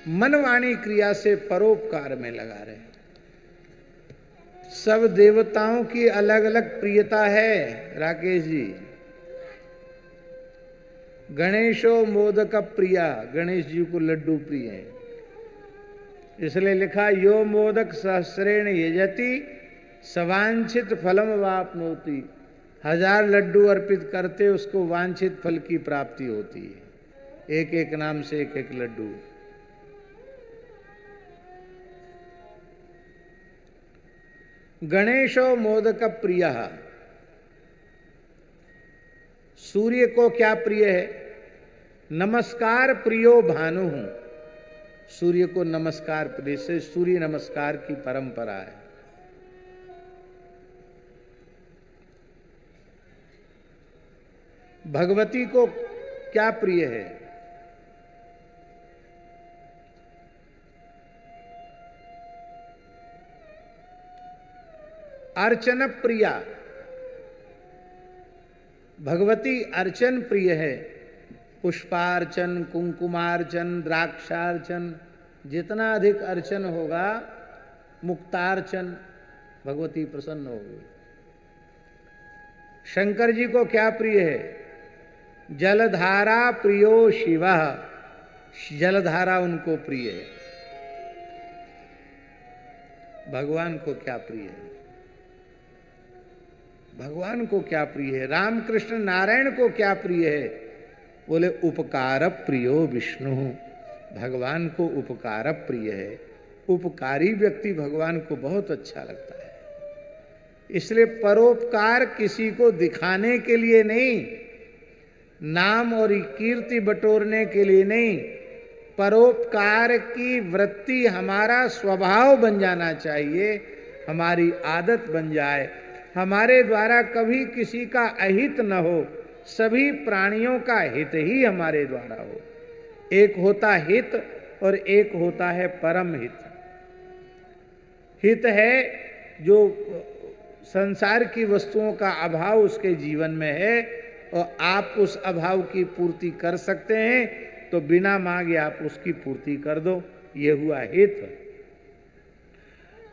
मनवाणी क्रिया से परोपकार में लगा रहे। सब देवताओं की अलग अलग प्रियता है राकेश जी। गणेशो मोदक प्रिया, गणेश जी को लड्डू प्रिय है, इसलिए लिखा यो मोदक सहस्रेण यजति सवांछित फलम वाप्नोति। 1000 लड्डू अर्पित करते उसको वांछित फल की प्राप्ति होती है। एक एक नाम से एक एक लड्डू। गणेशो मोदक प्रिय। सूर्य को क्या प्रिय है? नमस्कार प्रियो भानु। सूर्य को नमस्कार प्रिय से सूर्य नमस्कार की परंपरा है। भगवती को क्या प्रिय है? अर्चन प्रिया। भगवती अर्चन प्रिय है। पुष्पार्चन, कुंकुमार्चन, द्राक्षार्चन, जितना अधिक अर्चन होगा, मुक्तार्चन, भगवती प्रसन्न होगी। शंकर जी को क्या प्रिय है? जलधारा प्रियो शिवः। जलधारा उनको प्रिय है। भगवान को क्या प्रिय है? भगवान को क्या प्रिय है? रामकृष्ण नारायण को क्या प्रिय है? बोले उपकार प्रियो विष्णु। भगवान को उपकार प्रिय है। उपकारी व्यक्ति भगवान को बहुत अच्छा लगता है। इसलिए परोपकार किसी को दिखाने के लिए नहीं, नाम और कीर्ति बटोरने के लिए नहीं, परोपकार की वृत्ति हमारा स्वभाव बन जाना चाहिए, हमारी आदत बन जाए। हमारे द्वारा कभी किसी का अहित न हो, सभी प्राणियों का हित ही हमारे द्वारा हो। एक होता हित और एक होता है परम हित। हित है जो संसार की वस्तुओं का अभाव उसके जीवन में है और आप उस अभाव की पूर्ति कर सकते हैं, तो बिना मांगे आप उसकी पूर्ति कर दो, ये हुआ हित।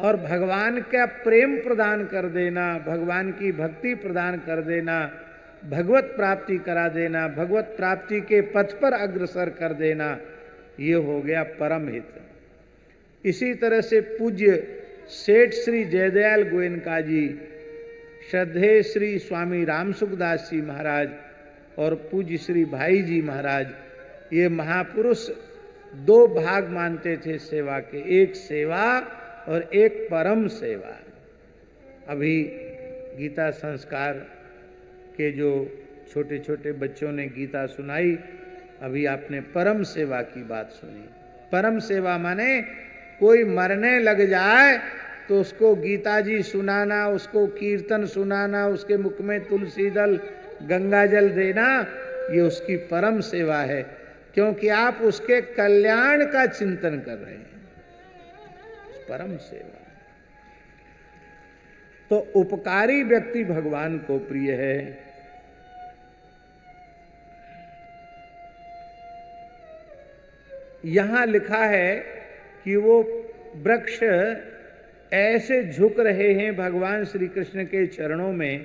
और भगवान का प्रेम प्रदान कर देना, भगवान की भक्ति प्रदान कर देना, भगवत प्राप्ति करा देना, भगवत प्राप्ति के पथ पर अग्रसर कर देना, ये हो गया परम हित। इसी तरह से पूज्य सेठ श्री जयदयाल गोयनका जी, श्रद्धेय श्री स्वामी राम सुखदास जी महाराज और पूज्य श्री भाई जी महाराज, ये महापुरुष 2 भाग मानते थे सेवा के, एक सेवा और एक परम सेवा। अभी गीता संस्कार के जो छोटे छोटे बच्चों ने गीता सुनाई, अभी आपने परम सेवा की बात सुनी। परम सेवा माने कोई मरने लग जाए तो उसको गीता जी सुनाना, उसको कीर्तन सुनाना, उसके मुख में तुलसी दल गंगा जल देना, ये उसकी परम सेवा है, क्योंकि आप उसके कल्याण का चिंतन कर रहे हैं। परम सेवा। तो उपकारी व्यक्ति भगवान को प्रिय है। यहां लिखा है कि वो वृक्ष ऐसे झुक रहे हैं भगवान श्री कृष्ण के चरणों में।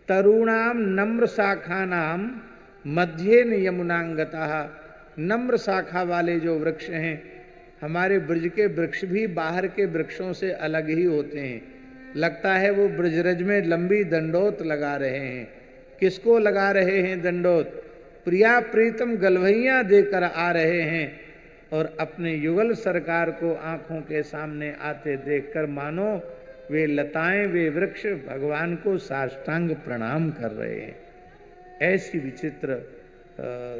तरुणाम नम्र शाखा नाम मध्य यमुनांगता। नम्र शाखा वाले जो वृक्ष हैं, हमारे ब्रज के वृक्ष भी बाहर के वृक्षों से अलग ही होते हैं। लगता है वो ब्रजरज में लंबी दंडोत लगा रहे हैं। किसको लगा रहे हैं दंडोत? प्रिया प्रीतम गलवैया देकर आ रहे हैं और अपने युगल सरकार को आंखों के सामने आते देखकर मानो वे लताएं, वे वृक्ष भगवान को साष्टांग प्रणाम कर रहे हैं। ऐसी विचित्र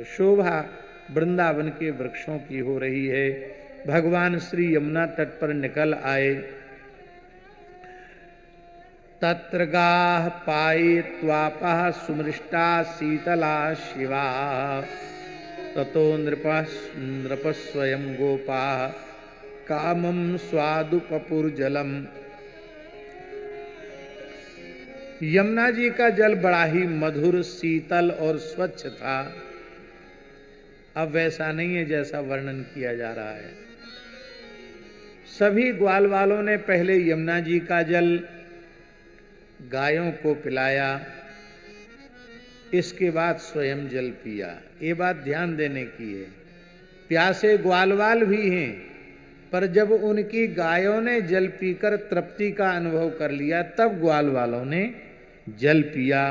शोभा वृंदावन के वृक्षों की हो रही है। भगवान श्री यमुना तट पर निकल आए। तत्र गाः पायित्वापः सुमृष्टा शीतला शिवा। ततो नृपः स्वयं गोपाः कामं स्वादुपपुर्जलम। यमुना जी का जल बड़ा ही मधुर, शीतल और स्वच्छ था। अब वैसा नहीं है जैसा वर्णन किया जा रहा है। सभी ग्वाल वालों ने पहले यमुना जी का जल गायों को पिलाया, इसके बाद स्वयं जल पिया। ये बात ध्यान देने की है। प्यासे ग्वालवाल भी हैं, पर जब उनकी गायों ने जल पीकर तृप्ति का अनुभव कर लिया तब ग्वाल वालों ने जल पिया।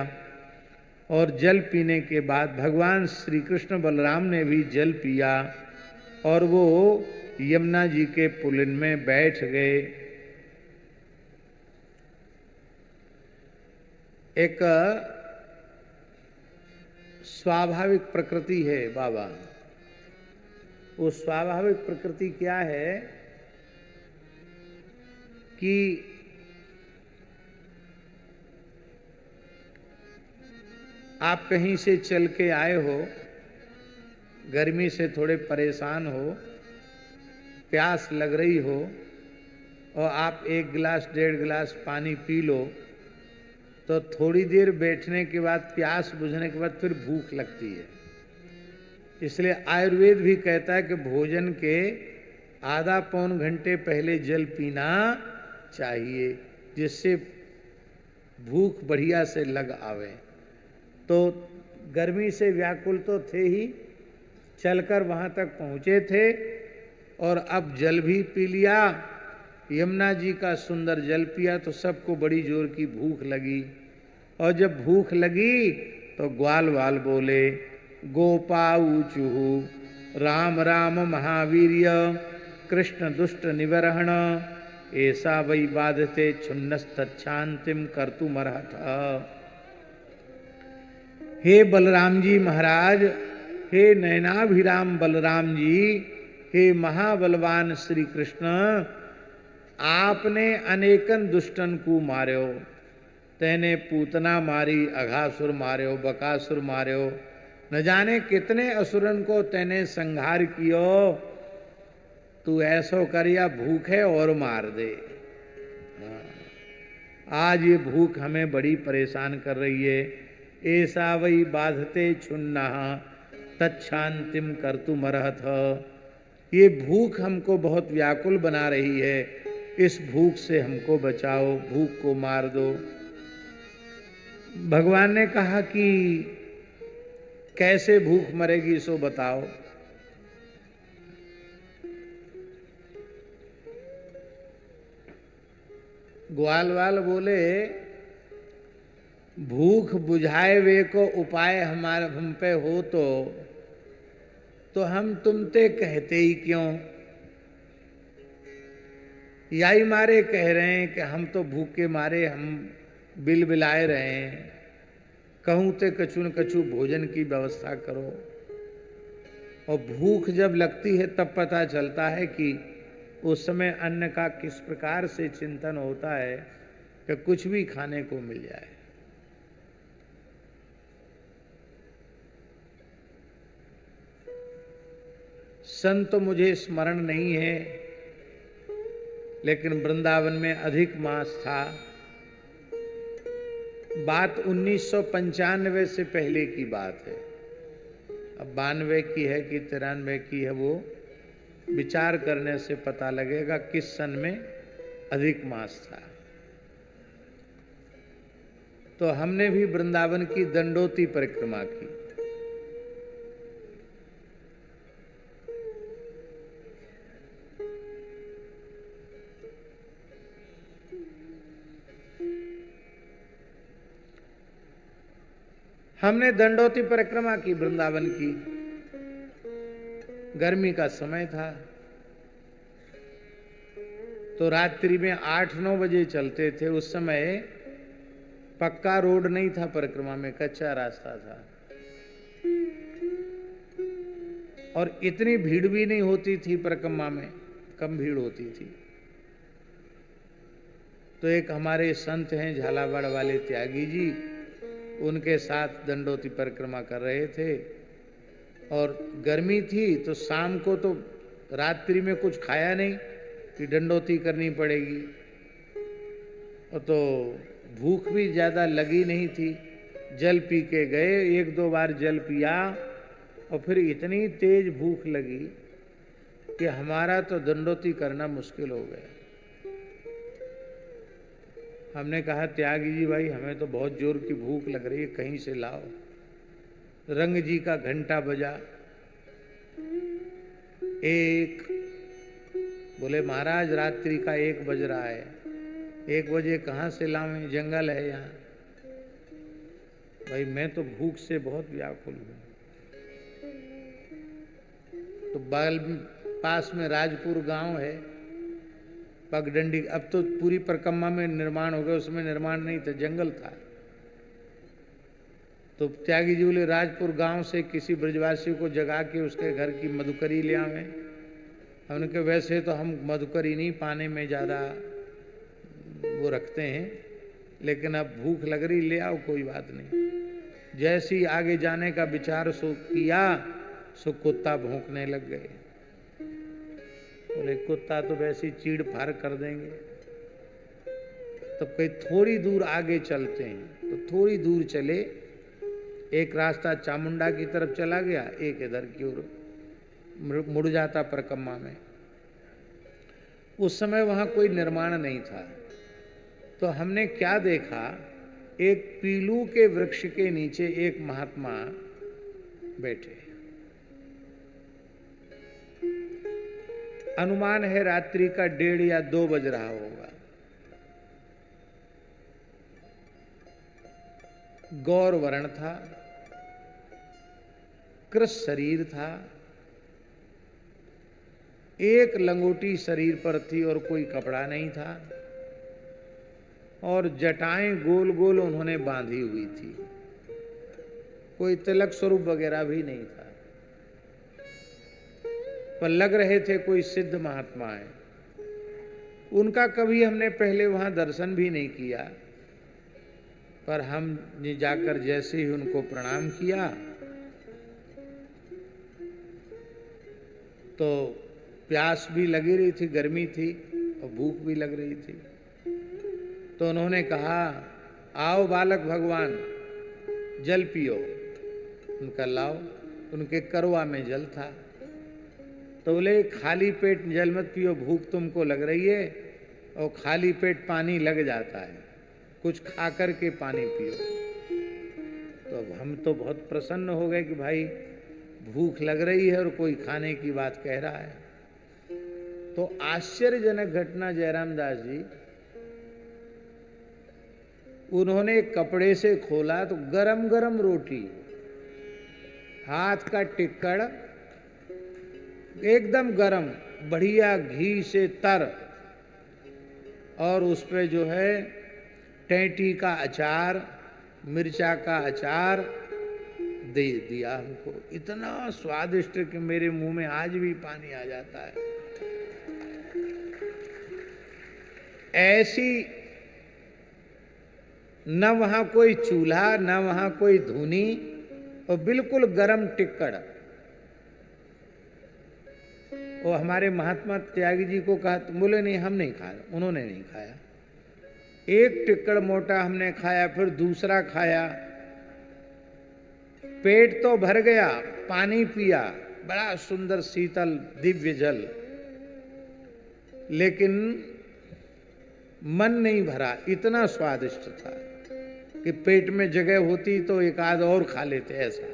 और जल पीने के बाद भगवान श्री कृष्ण बलराम ने भी जल पिया और वो यमुना जी के पुलिन में बैठ गए। एक स्वाभाविक प्रकृति है बाबा। वो स्वाभाविक प्रकृति क्या है कि आप कहीं से चल के आए हो, गर्मी से थोड़े परेशान हो, प्यास लग रही हो और आप 1 गिलास 1.5 गिलास पानी पी लो तो थोड़ी देर बैठने के बाद, प्यास बुझने के बाद फिर भूख लगती है। इसलिए आयुर्वेद भी कहता है कि भोजन के आधा पौन घंटे पहले जल पीना चाहिए, जिससे भूख बढ़िया से लग आवे। तो गर्मी से व्याकुल तो थे ही, चलकर वहाँ तक पहुँचे थे और अब जल भी पी लिया, यमुना जी का सुंदर जल पिया तो सबको बड़ी जोर की भूख लगी। और जब भूख लगी तो ग्वाल वाल बोले, गोपाऊचुहु राम राम महावीर्य कृष्ण दुष्ट निवरहण ऐसा वै बाधते छुन्नस्तच्छांतिम कर्तुमर्हत। हे बलराम जी महाराज, हे नयनाभिराम बलराम जी, हे महाबलवान श्री कृष्ण, आपने अनेकन दुष्टन को मार्यो। तेने पूतना मारी, अघासुर मार्यो, बकासुर मार्यो, न जाने कितने असुरन को तेने संहार कियो। तू ऐसो कर या भूखे और मार दे। आज ये भूख हमें बड़ी परेशान कर रही है। ऐसा वही बाधते छुन्ना तच्छांतिम कर्तुमर्हत। ये भूख हमको बहुत व्याकुल बना रही है, इस भूख से हमको बचाओ, भूख को मार दो। भगवान ने कहा कि कैसे भूख मरेगी सो बताओ। ग्वालवाल बोले, भूख बुझाए वे को उपाय हमारे हम पे हो तो हम तुमते कहते ही क्यों। यही मारे कह रहे हैं कि हम तो भूखे मारे हम बिल बिलाए रहे हैं, कहूँ ते कछु न कछु भोजन की व्यवस्था करो। और भूख जब लगती है तब पता चलता है कि उस समय अन्न का किस प्रकार से चिंतन होता है कि कुछ भी खाने को मिल जाए। संत तो मुझे स्मरण नहीं है, लेकिन वृंदावन में अधिक मास था। बात 1995 से पहले की बात है। अब 92 की है कि 93 की है, वो विचार करने से पता लगेगा किस सन में अधिक मास था। तो हमने भी वृंदावन की दंडोती परिक्रमा की। हमने दंडोती परिक्रमा की वृंदावन की। गर्मी का समय था तो रात्रि में 8-9 बजे चलते थे। उस समय पक्का रोड नहीं था, परिक्रमा में कच्चा रास्ता था और इतनी भीड़ भी नहीं होती थी परिक्रमा में, कम भीड़ होती थी। तो एक हमारे संत हैं झालावाड़ वाले त्यागी जी, उनके साथ दंडोती परिक्रमा कर रहे थे और गर्मी थी तो शाम को तो रात्रि में कुछ खाया नहीं कि दंडोती करनी पड़ेगी, और तो भूख भी ज़्यादा लगी नहीं थी। जल पी के गए, 1-2 बार जल पिया और फिर इतनी तेज भूख लगी कि हमारा तो दंडोती करना मुश्किल हो गया। हमने कहा त्यागी जी भाई हमें तो बहुत जोर की भूख लग रही है, कहीं से लाओ। रंग जी का घंटा बजा, एक, बोले महाराज रात्रि का 1 बज रहा है, 1 बजे कहाँ से लाऊं, जंगल है यहाँ। भाई मैं तो भूख से बहुत व्याकुल हूँ। तो बगल पास में राजपुर गांव है, पगडंडी, अब तो पूरी परिक्रमा में निर्माण हो गया, उसमें निर्माण नहीं था, जंगल था। तो त्यागी जी बोले राजपुर गांव से किसी ब्रजवासी को जगा के उसके घर की मधुकरी ले आवे। हमने कहा वैसे तो हम मधुकरी नहीं पाने में ज़्यादा वो रखते हैं, लेकिन अब भूख लग रही, ले आओ, कोई बात नहीं। जैसे ही आगे जाने का विचार सो किया, सो कुत्ता भौंकने लग गए। बोले कुत्ता तो वैसे ही चीड़ फाड़ कर देंगे। तब कहीं थोड़ी दूर आगे चलते हैं, तो थोड़ी दूर चले, एक रास्ता चामुंडा की तरफ चला गया, एक इधर की ओर मुड़ जाता परिक्रमा में। उस समय वहां कोई निर्माण नहीं था। तो हमने क्या देखा, एक पीलू के वृक्ष के नीचे एक महात्मा बैठे। अनुमान है रात्रि का 1:30 या 2 बज रहा होगा। गौर वर्ण था, कृश शरीर था, एक लंगोटी शरीर पर थी और कोई कपड़ा नहीं था, और जटाएं गोल गोल उन्होंने बांधी हुई थी, कोई तिलक स्वरूप वगैरह भी नहीं था, पर लग रहे थे कोई सिद्ध महात्मा है। उनका कभी हमने पहले वहां दर्शन भी नहीं किया, पर हमने जाकर जैसे ही उनको प्रणाम किया तो प्यास भी लगी रही थी, गर्मी थी और भूख भी लग रही थी। तो उन्होंने कहा आओ बालक भगवान जल पियो। उनका लाओ, उनके करवा में जल था। तो बोले खाली पेट जल मत पियो, भूख तुमको लग रही है और खाली पेट पानी लग जाता है, कुछ खा कर के पानी पियो। तो हम तो बहुत प्रसन्न हो गए कि भाई भूख लग रही है और कोई खाने की बात कह रहा है। तो आश्चर्यजनक घटना जयराम दास जी, उन्होंने कपड़े से खोला तो गरम गरम रोटी, हाथ का टिक्कड़ एकदम गरम, बढ़िया घी से तर, और उस पे जो है टेंटी का अचार, मिर्चा का अचार दे दिया हमको। इतना स्वादिष्ट कि मेरे मुंह में आज भी पानी आ जाता है। ऐसी न वहां कोई चूल्हा, न वहां कोई धुनी, और बिल्कुल गरम टिक्कड़। और हमारे महात्मा त्यागी जी को कहा, बोले नहीं हम नहीं खाया, उन्होंने नहीं खाया। एक टिक्कड़ मोटा हमने खाया, फिर दूसरा खाया, पेट तो भर गया, पानी पिया, बड़ा सुंदर शीतल दिव्य जल, लेकिन मन नहीं भरा, इतना स्वादिष्ट था कि पेट में जगह होती तो एक आध और खा लेते। ऐसा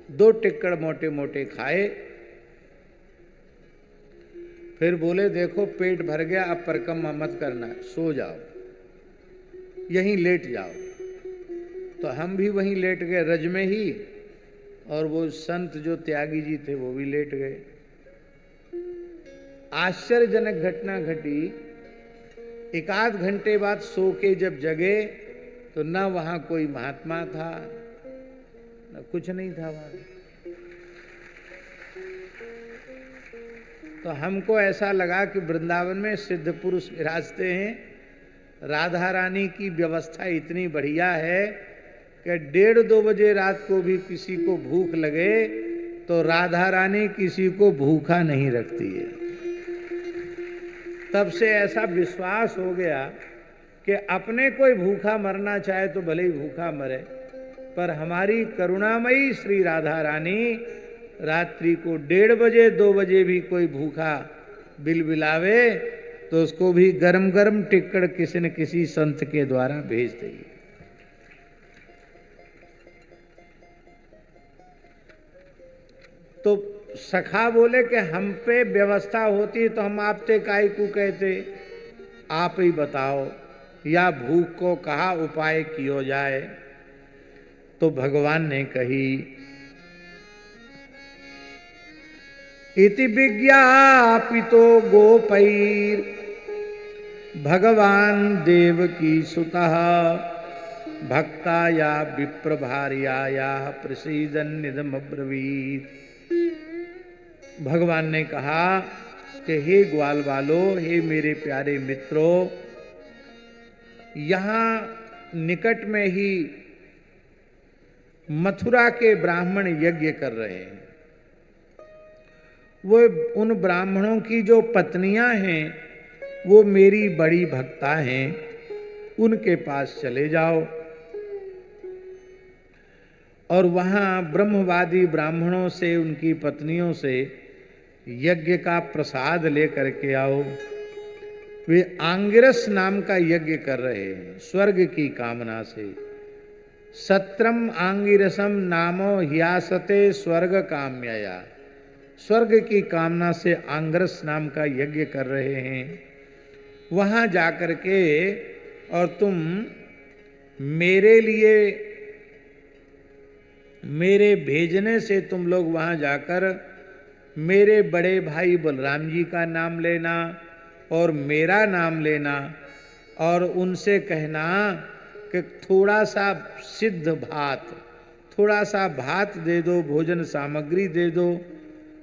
2 टिक्कड़ मोटे मोटे खाए, फिर बोले देखो पेट भर गया, अब परिक्रमा मत करना, सो जाओ, यहीं लेट जाओ। तो हम भी वहीं लेट गए रज में ही, और वो संत जो त्यागी जी थे वो भी लेट गए। आश्चर्यजनक घटना घटी। 1 आध घंटे बाद सो के जब जगे तो न वहां कोई महात्मा था, न कुछ नहीं था वहां। तो हमको ऐसा लगा कि वृंदावन में सिद्ध पुरुष विराजते हैं, राधा रानी की व्यवस्था इतनी बढ़िया है कि 1:30-2 बजे रात को भी किसी को भूख लगे तो राधा रानी किसी को भूखा नहीं रखती है। तब से ऐसा विश्वास हो गया कि अपने कोई भूखा मरना चाहे तो भले ही भूखा मरे, पर हमारी करुणामयी श्री राधा रानी रात्रि को 1:30 बजे 2 बजे भी कोई भूखा बिलबिलावे तो उसको भी गरम गरम टिक्कड़ किसी न किसी संत के द्वारा भेज देगी। तो सखा बोले कि हम पे व्यवस्था होती तो हम आपते काय को कहते, आप ही बताओ या भूख को कहा उपाय कियो जाए। तो भगवान ने कही इति विज्ञापितो गोपैर भगवान देव की सुतः भक्ताया विप्रभार्याया प्रसीदन्निदम अब्रवीत। भगवान ने कहा कि हे ग्वाल वालो, हे मेरे प्यारे मित्रों, यहाँ निकट में ही मथुरा के ब्राह्मण यज्ञ कर रहे हैं। वो उन ब्राह्मणों की जो पत्नियां हैं वो मेरी बड़ी भक्ता हैं, उनके पास चले जाओ और वहां ब्रह्मवादी ब्राह्मणों से, उनकी पत्नियों से यज्ञ का प्रसाद लेकर के आओ। वे आंगिरस नाम का यज्ञ कर रहे हैं स्वर्ग की कामना से। सत्रम आंगिरसम नामो ह्यासते स्वर्ग काम्यया। स्वर्ग की कामना से आंगिरस नाम का यज्ञ कर रहे हैं। वहां जाकर के और तुम मेरे लिए, मेरे भेजने से तुम लोग वहां जाकर मेरे बड़े भाई बलराम जी का नाम लेना और मेरा नाम लेना और उनसे कहना कि थोड़ा सा सिद्ध भात, थोड़ा सा भात दे दो, भोजन सामग्री दे दो,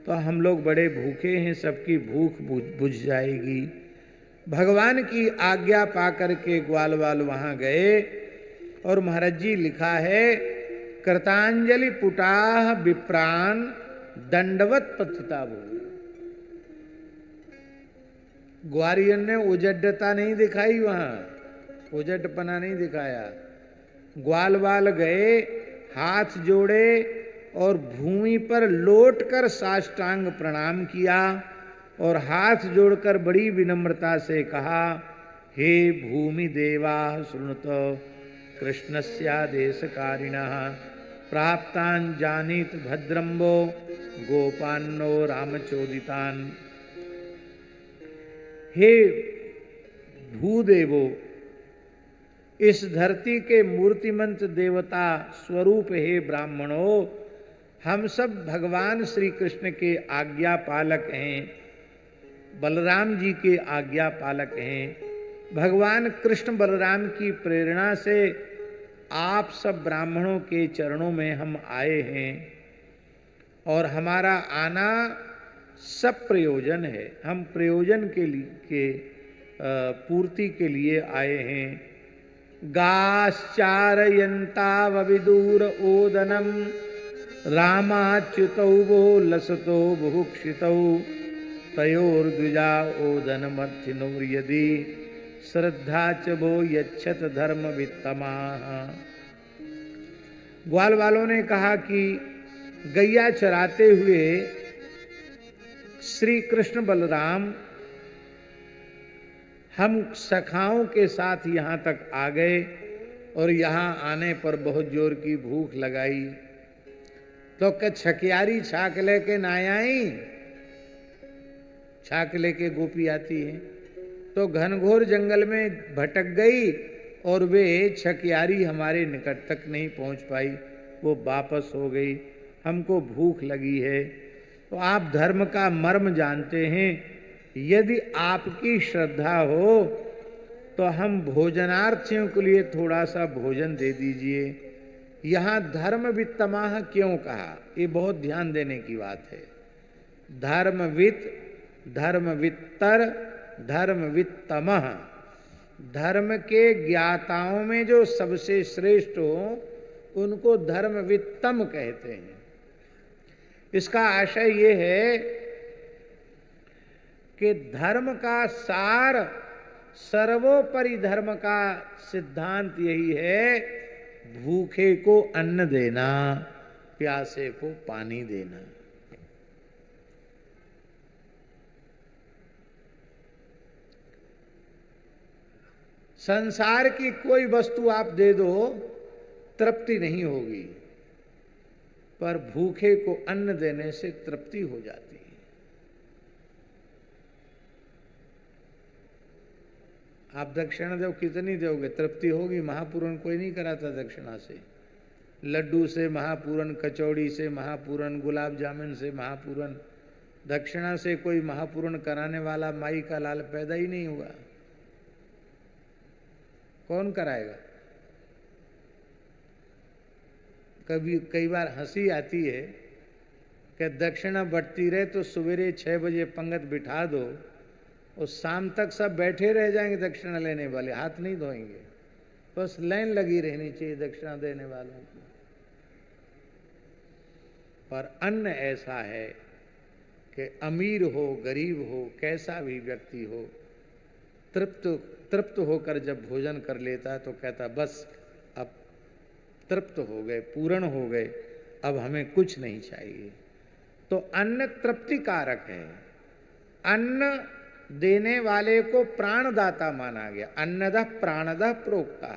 तो हम लोग बड़े भूखे हैं, सबकी भूख बुझ जाएगी। भगवान की आज्ञा पाकर के ग्वालवाल वहां गए और महाराज जी लिखा है कृतांजलि पुटाह विप्रान दंडवत पतिता बोल। ग्वारियर ने उजड्डता नहीं दिखाई, वहां उजड्डपना नहीं दिखाया। ग्वालवाल गए, हाथ जोड़े और भूमि पर लौटकर साष्टांग प्रणाम किया और हाथ जोड़कर बड़ी विनम्रता से कहा, हे भूमि देवा शृणुतो कृष्णस्यादेशकारिणः प्राप्तान् जानीत भद्रम्बो गोपान्नो रामचोदितान्। हे भूदेवो, इस धरती के मूर्तिमंत देवता स्वरूप हे ब्राह्मणों, हम सब भगवान श्री कृष्ण के आज्ञा पालक हैं, बलराम जी के आज्ञा पालक हैं। भगवान कृष्ण बलराम की प्रेरणा से आप सब ब्राह्मणों के चरणों में हम आए हैं और हमारा आना सब प्रयोजन है। हम प्रयोजन के लिए पूर्ति के लिए आए हैं। गाश्चारयन्तावविदूर ओदनम रामाच्युतौ वो लसतो बुभुक्षितौ तयोर्द्विजा ओदनमर्थिनोर यदि श्रद्धा च वो यच्छत धर्म वित्तमाः। ग्वाल वालों ने कहा कि गैया चराते हुए श्री कृष्ण बलराम हम सखाओं के साथ यहाँ तक आ गए और यहाँ आने पर बहुत जोर की भूख लगाई, तो क्या छकियारी छाक लेके ना आई? छाक लेके गोपी आती है तो घनघोर जंगल में भटक गई और वे छकियारी हमारे निकट तक नहीं पहुंच पाई, वो वापस हो गई। हमको भूख लगी है। तो आप धर्म का मर्म जानते हैं, यदि आपकी श्रद्धा हो तो हम भोजनार्थियों के लिए थोड़ा सा भोजन दे दीजिए। यहाँ धर्म वित्तमाह क्यों कहा, ये बहुत ध्यान देने की बात है। धर्मवित, धर्मवित्तर, धर्मवित्तमः, धर्म के ज्ञाताओं में जो सबसे श्रेष्ठ हो उनको धर्मवित्तम कहते हैं। इसका आशय ये है कि धर्म का सार, सर्वोपरि धर्म का सिद्धांत यही है भूखे को अन्न देना, प्यासे को पानी देना। संसार की कोई वस्तु आप दे दो तृप्ति नहीं होगी, पर भूखे को अन्न देने से तृप्ति हो जाती है। आप दक्षिणा दो, कितनी दोगे, तृप्ति होगी। महापूरन कोई नहीं कराता दक्षिणा से, लड्डू से महापूरन, कचौड़ी से महापूरन, गुलाब जामुन से महापूरन। दक्षिणा से कोई महापूरन कराने वाला माई का लाल पैदा ही नहीं हुआ। कौन कराएगा? कई बार हंसी आती है कि दक्षिणा बढ़ती रहे तो सवेरे 6 बजे पंगत बिठा दो और शाम तक सब बैठे रह जाएंगे दक्षिणा लेने वाले, हाथ नहीं धोएंगे, बस लाइन लगी रहनी चाहिए दक्षिणा देने वालों की। पर अन्न ऐसा है कि अमीर हो गरीब हो कैसा भी व्यक्ति हो, तृप्त होकर जब भोजन कर लेता है तो कहता बस अब तृप्त हो गए, पूर्ण हो गए, अब हमें कुछ नहीं चाहिए। तो अन्न तृप्ति कारक है। अन्न देने वाले को प्राणदाता माना गया। अन्नदः प्राणदः प्रोक्ता,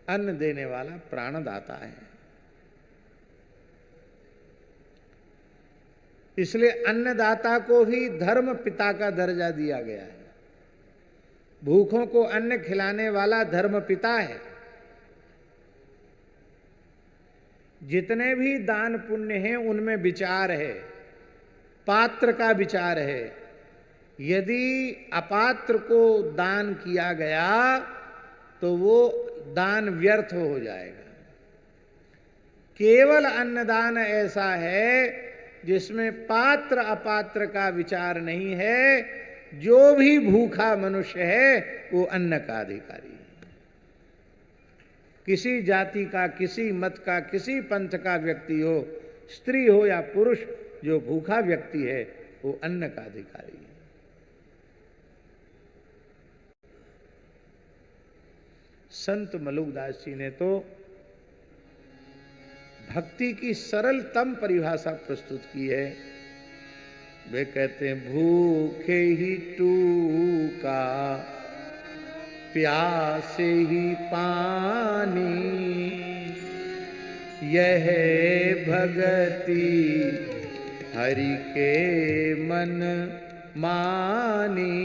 अन्न देने वाला प्राणदाता है। इसलिए अन्नदाता को भी धर्म पिता का दर्जा दिया गया है। भूखों को अन्न खिलाने वाला धर्म पिता है। जितने भी दान पुण्य हैं उनमें विचार है, पात्र का विचार है। यदि अपात्र को दान किया गया तो वो दान व्यर्थ हो जाएगा। केवल अन्नदान ऐसा है जिसमें पात्र अपात्र का विचार नहीं है। जो भी भूखा मनुष्य है वो अन्न का अधिकारी है। किसी जाति का, किसी मत का, किसी पंथ का व्यक्ति हो, स्त्री हो या पुरुष, जो भूखा व्यक्ति है वो अन्न का अधिकारी है। संत मलुकदास जी ने तो भक्ति की सरलतम परिभाषा प्रस्तुत की है। वे कहते हैं भूखे ही टूका, प्यासे ही पानी, यह भगति हरि के मन मानी,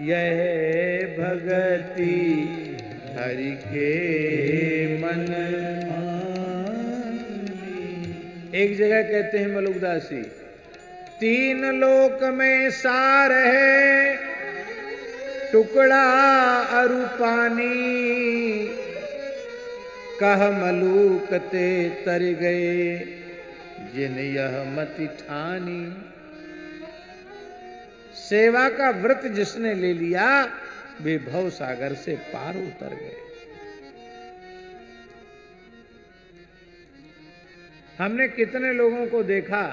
यह भगति हरि के मन मानी। एक जगह कहते हैं मलुकदास जी, 3 लोक में सार है, टुकड़ा अरु पानी, कह मलूक ते तर गए, जिन यह मति ठानी। सेवा का व्रत जिसने ले लिया वे भव सागर से पार उतर गए। हमने कितने लोगों को देखा,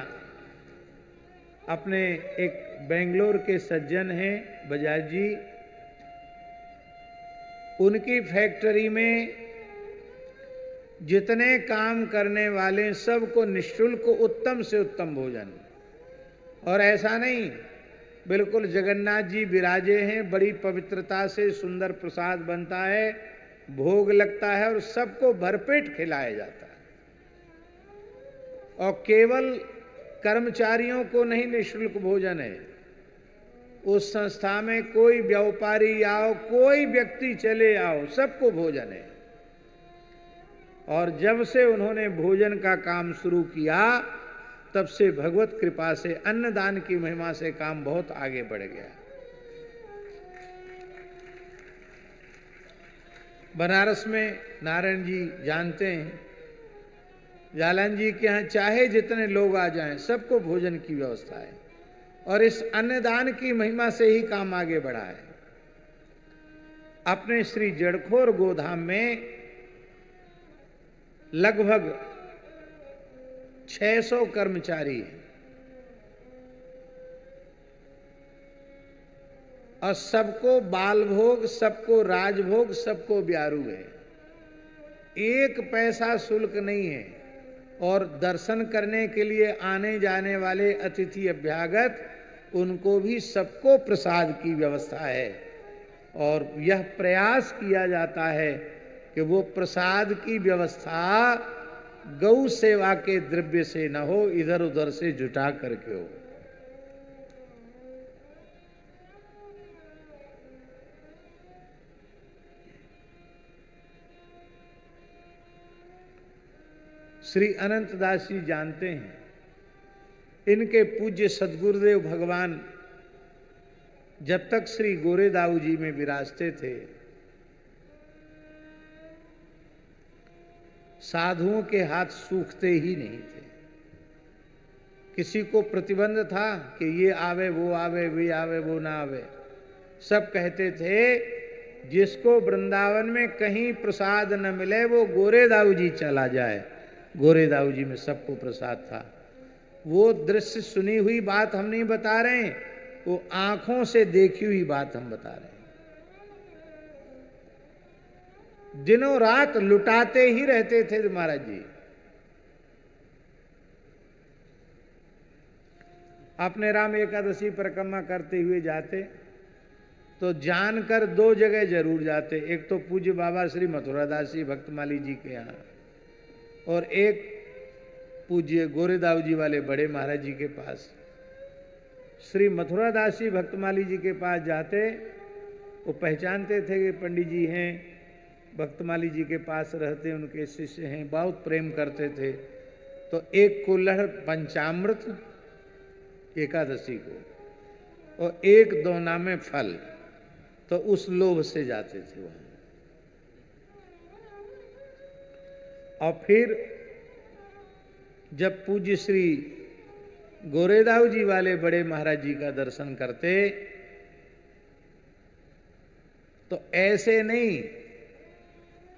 अपने एक बेंगलोर के सज्जन हैं बजाज जी, उनकी फैक्ट्री में जितने काम करने वाले सबको निःशुल्क उत्तम से उत्तम भोजन। और ऐसा नहीं, बिल्कुल जगन्नाथ जी विराजे हैं, बड़ी पवित्रता से सुंदर प्रसाद बनता है, भोग लगता है और सबको भरपेट खिलाया जाता है। और केवल कर्मचारियों को नहीं निःशुल्क भोजन है, उस संस्था में कोई व्यापारी आओ, कोई व्यक्ति चले आओ, सबको भोजन है। और जब से उन्होंने भोजन का काम शुरू किया तब से भगवत कृपा से अन्नदान की महिमा से काम बहुत आगे बढ़ गया। बनारस में नारायण जी जानते हैं, जालन जी के यहाँ चाहे जितने लोग आ जाएं सबको भोजन की व्यवस्था है। और इस अन्नदान की महिमा से ही काम आगे बढ़ा है। अपने श्री जड़खोर गोधाम में लगभग 600 कर्मचारी हैं और सबको बाल भोग, सबको राजभोग, सबको ब्यारू है। एक पैसा शुल्क नहीं है, और दर्शन करने के लिए आने जाने वाले अतिथि अभ्यागत उनको भी सबको प्रसाद की व्यवस्था है। और यह प्रयास किया जाता है कि वो प्रसाद की व्यवस्था गौ सेवा के द्रव्य से न हो, इधर उधर से जुटा करके हो। श्री अनंतदास जी जानते हैं, इनके पूज्य सद्गुरुदेव भगवान जब तक श्री गोरेदाऊ जी में विराजते थे, साधुओं के हाथ सूखते ही नहीं थे। किसी को प्रतिबंध था कि ये आवे वो आवे, वे आवे वो ना आवे। सब कहते थे जिसको वृंदावन में कहीं प्रसाद न मिले वो गोरेदाऊ जी चला जाए। गोरेदाऊ जी में सबको प्रसाद था। वो दृश्य सुनी हुई बात हम नहीं बता रहे हैं, वो आंखों से देखी हुई बात हम बता रहे हैं। दिनों रात लुटाते ही रहते थे महाराज जी। अपने राम एकादशी परिक्रमा करते हुए जाते तो जानकर दो जगह जरूर जाते, एक तो पूज्य बाबा श्री मथुरादास जी भक्तमाली जी के यहाँ, और एक पूज्य गोरेदाऊ जी वाले बड़े महाराज जी के पास। श्री मथुरादास जी भक्तमाली जी के पास जाते, वो पहचानते थे कि पंडित जी हैं, भक्तमाली जी के पास रहते, उनके शिष्य हैं, बहुत प्रेम करते थे। तो एक कुल्हड़ पंचामृत एकादशी को और एक दोना में फल, तो उस लोभ से जाते थे वहां। और फिर जब पूज्य श्री गोरेदाऊ जी वाले बड़े महाराज जी का दर्शन करते तो ऐसे नहीं,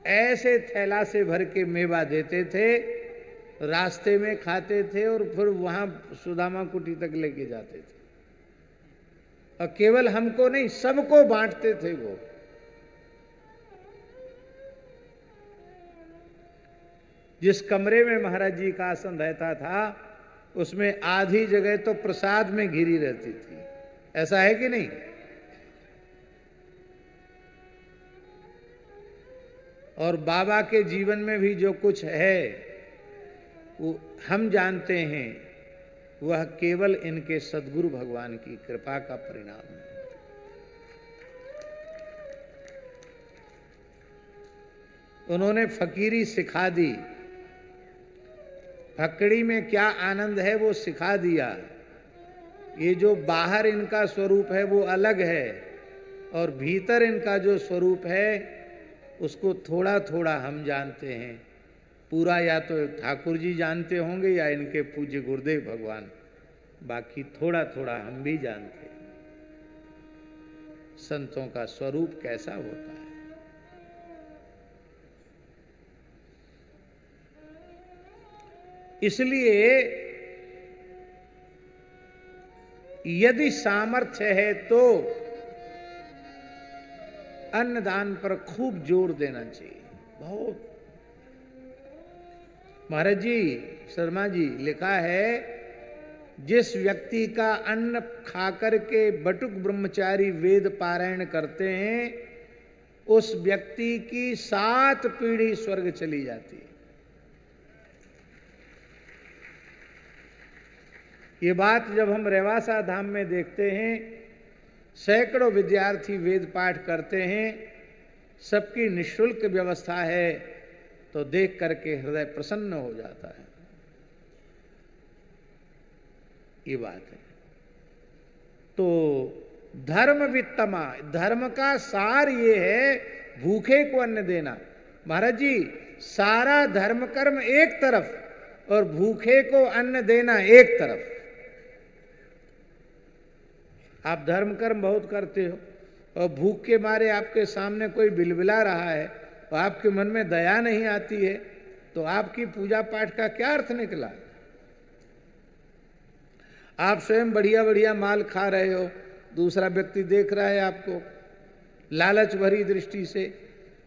ऐसे थैला से भर के मेवा देते थे, रास्ते में खाते थे और फिर वहां सुदामा कुटी तक लेके जाते थे। और केवल हमको नहीं, सबको बांटते थे वो। जिस कमरे में महाराज जी का आसन रहता था उसमें आधी जगह तो प्रसाद में घिरी रहती थी। ऐसा है कि नहीं? और बाबा के जीवन में भी जो कुछ है वो हम जानते हैं, वह केवल इनके सद्गुरु भगवान की कृपा का परिणाम है। उन्होंने फकीरी सिखा दी, फकड़ी में क्या आनंद है वो सिखा दिया। ये जो बाहर इनका स्वरूप है वो अलग है, और भीतर इनका जो स्वरूप है उसको थोड़ा थोड़ा हम जानते हैं। पूरा या तो ठाकुर जी जानते होंगे या इनके पूज्य गुरुदेव भगवान, बाकी थोड़ा थोड़ा हम भी जानते हैं संतों का स्वरूप कैसा होता है। इसलिए यदि सामर्थ्य है तो अन्नदान पर खूब जोर देना चाहिए। बहुत महाराज जी शर्मा जी लिखा है, जिस व्यक्ति का अन्न खाकर के बटुक ब्रह्मचारी वेद पारायण करते हैं उस व्यक्ति की 7 पीढ़ी स्वर्ग चली जाती है। ये बात जब हम रेवासा धाम में देखते हैं, सैकड़ों विद्यार्थी वेद पाठ करते हैं, सबकी निःशुल्क व्यवस्था है, तो देख करके हृदय प्रसन्न हो जाता है। ये बात है। तो धर्म वित्तमा, धर्म का सार ये है भूखे को अन्न देना। महाराज जी सारा धर्म कर्म एक तरफ और भूखे को अन्न देना एक तरफ। आप धर्म कर्म बहुत करते हो और भूख के मारे आपके सामने कोई बिलबिला रहा है और आपके मन में दया नहीं आती है, तो आपकी पूजा पाठ का क्या अर्थ निकला? आप स्वयं बढ़िया बढ़िया माल खा रहे हो, दूसरा व्यक्ति देख रहा है आपको लालच भरी दृष्टि से,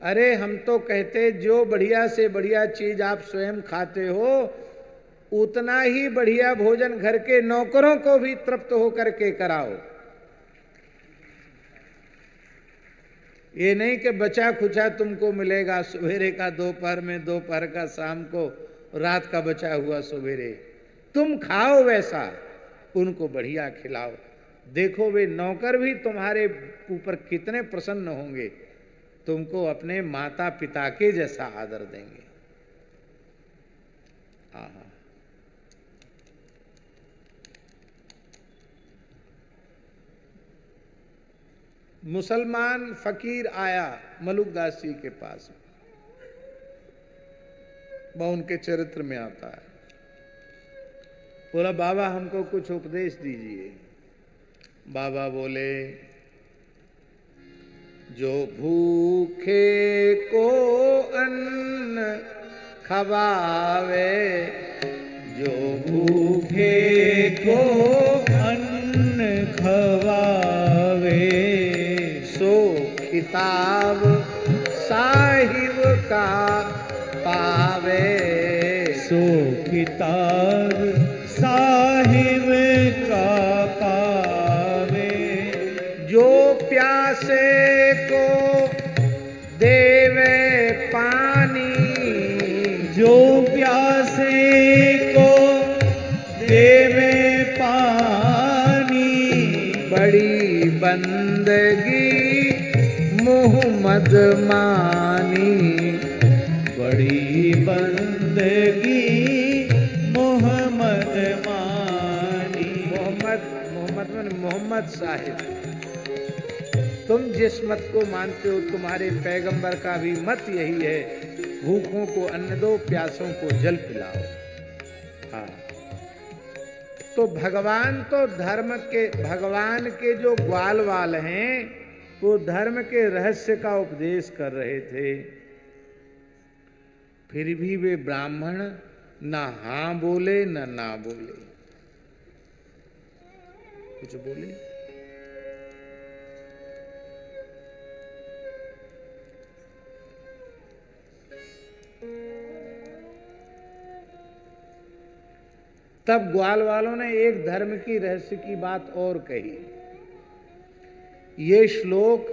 अरे हम तो कहते जो बढ़िया से बढ़िया चीज आप स्वयं खाते हो उतना ही बढ़िया भोजन घर के नौकरों को भी तृप्त होकर के कराओ। ये नहीं कि बचा खुचा तुमको मिलेगा, सवेरे का दोपहर में, दोपहर का शाम को, रात का बचा हुआ सवेरे। तुम खाओ वैसा, उनको बढ़िया खिलाओ। देखो वे नौकर भी तुम्हारे ऊपर कितने प्रसन्न होंगे, तुमको अपने माता पिता के जैसा आदर देंगे। आहा। मुसलमान फकीर आया मलुकदास जी के पास, वह उनके चरित्र में आता है। बोला बाबा हमको कुछ उपदेश दीजिए। बाबा बोले जो भूखे को अन्न खवावे, जो भूखे को अन्न खवावे, सो खिताब साहिब का पावे, सो खिताब साहिब का पावे। जो प्यासे को देवे पानी, जो प्यासे को देवे पानी, बड़ी बंदगी मोहम्मद मानी, बड़ी बंदगी मोहम्मद मानी। मोहम्मद साहिब, तुम जिस मत को मानते हो तुम्हारे पैगंबर का भी मत यही है, भूखों को अन्न दो, प्यासों को जल पिलाओ। हाँ, तो भगवान तो भगवान के जो ग्वाल वाल हैं वो धर्म के रहस्य का उपदेश कर रहे थे, फिर भी वे ब्राह्मण ना हाँ बोले ना बोले। कुछ बोले? तब ग्वाल वालों ने एक धर्म की रहस्य की बात और कही। ये श्लोक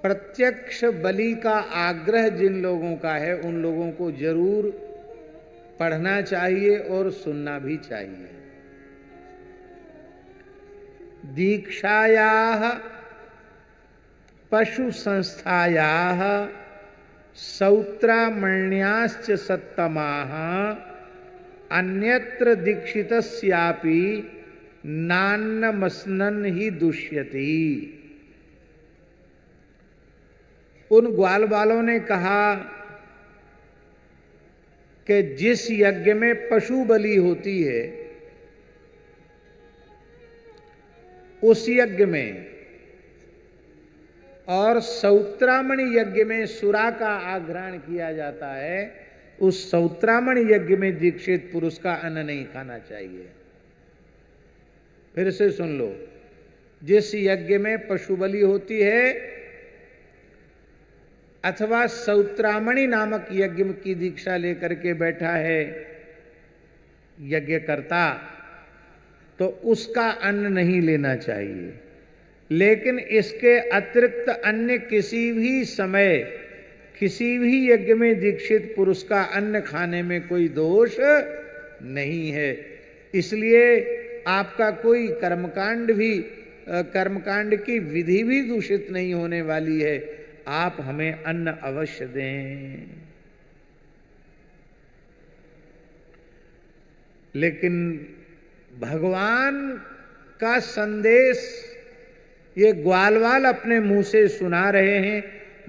प्रत्यक्ष बलि का आग्रह जिन लोगों का है उन लोगों को जरूर पढ़ना चाहिए और सुनना भी चाहिए। दीक्षायाः पशु संस्थायाः सौत्रामण्याश्च सत्तमाः अन्यत्र दीक्षितस्यापि नान्नमस्नन् ही दुष्यति। उन ग्वाल वालों ने कहा कि जिस यज्ञ में पशु बलि होती है उस यज्ञ में और सौत्रामणि यज्ञ में सुरा का आग्रहण किया जाता है, उस सौत्रामणि यज्ञ में दीक्षित पुरुष का अन्न नहीं खाना चाहिए। फिर से सुन लो, जिस यज्ञ में पशु बलि होती है अथवा सौत्रामणि नामक यज्ञ की दीक्षा लेकर के बैठा है यज्ञ करता, तो उसका अन्न नहीं लेना चाहिए। लेकिन इसके अतिरिक्त अन्य किसी भी समय किसी भी यज्ञ में दीक्षित पुरुष का अन्न खाने में कोई दोष नहीं है। इसलिए आपका कोई कर्मकांड की विधि भी दूषित नहीं होने वाली है। आप हमें अन्न अवश्य दें। लेकिन भगवान का संदेश ये ग्वालवाल अपने मुंह से सुना रहे हैं,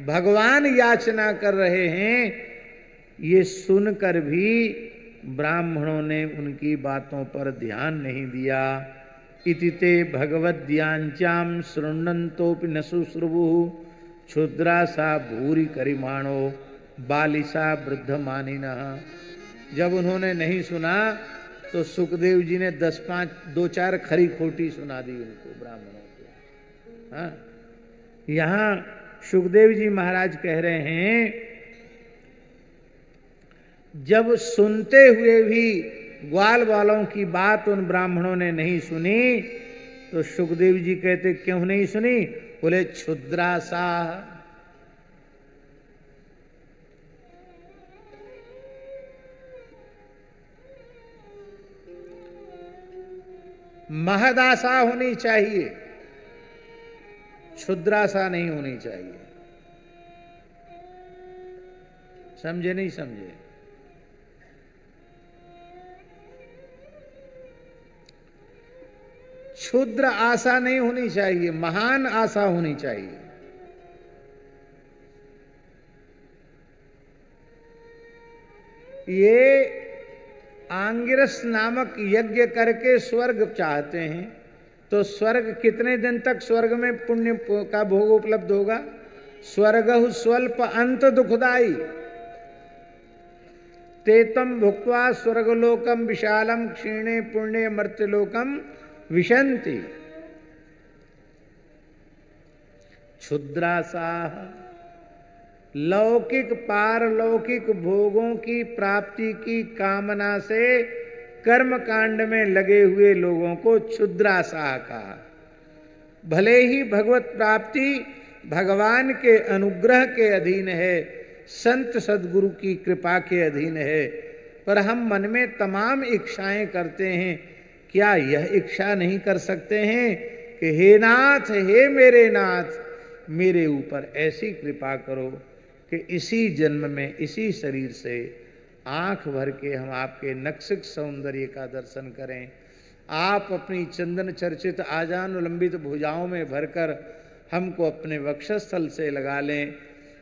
भगवान याचना कर रहे हैं, ये सुनकर भी ब्राह्मणों ने उनकी बातों पर ध्यान नहीं दिया। इति ते भगवद्यांचाम शृण्वन्तोपि न शुश्रुवुः क्षुद्रा सा भूरि करिमाणो बालिसा वृद्ध मानिनः। जब उन्होंने नहीं सुना तो सुखदेव जी ने 2-4 खरी खोटी सुना दी उनको, ब्राह्मणों को। हाँ, यहां सुखदेव जी महाराज कह रहे हैं, जब सुनते हुए भी ग्वाल वालों की बात उन ब्राह्मणों ने नहीं सुनी, तो सुखदेव जी कहते क्यों नहीं सुनी? बोले क्षुद्रासा। महदाशा होनी चाहिए, क्षुद्राशा नहीं होनी चाहिए। समझे नहीं समझे? क्षुद्र आशा नहीं होनी चाहिए, महान आशा होनी चाहिए। ये आंगिरस नामक यज्ञ करके स्वर्ग चाहते हैं, तो स्वर्ग कितने दिन तक स्वर्ग में पुण्य का भोग उपलब्ध होगा? स्वर्ग स्वल्प अंत दुखदाई, तेतम भुक्त्वा स्वर्गलोकम विशालम क्षीणे पुण्य मर्त्यलोकम विशंति। क्षुद्रासा, लौकिक पारलौकिक भोगों की प्राप्ति की कामना से कर्म कांड में लगे हुए लोगों को क्षुद्रासा कहा। भले ही भगवत प्राप्ति भगवान के अनुग्रह के अधीन है, संत सद्गुरु की कृपा के अधीन है, पर हम मन में तमाम इच्छाएं करते हैं। क्या यह इच्छा नहीं कर सकते हैं कि हे नाथ, हे मेरे नाथ, मेरे ऊपर ऐसी कृपा करो कि इसी जन्म में इसी शरीर से आंख भर के हम आपके नक्सिक सौंदर्य का दर्शन करें। आप अपनी चंदन चर्चित आजान लंबित भुजाओं में भरकर हमको अपने वक्षस्थल से लगा लें।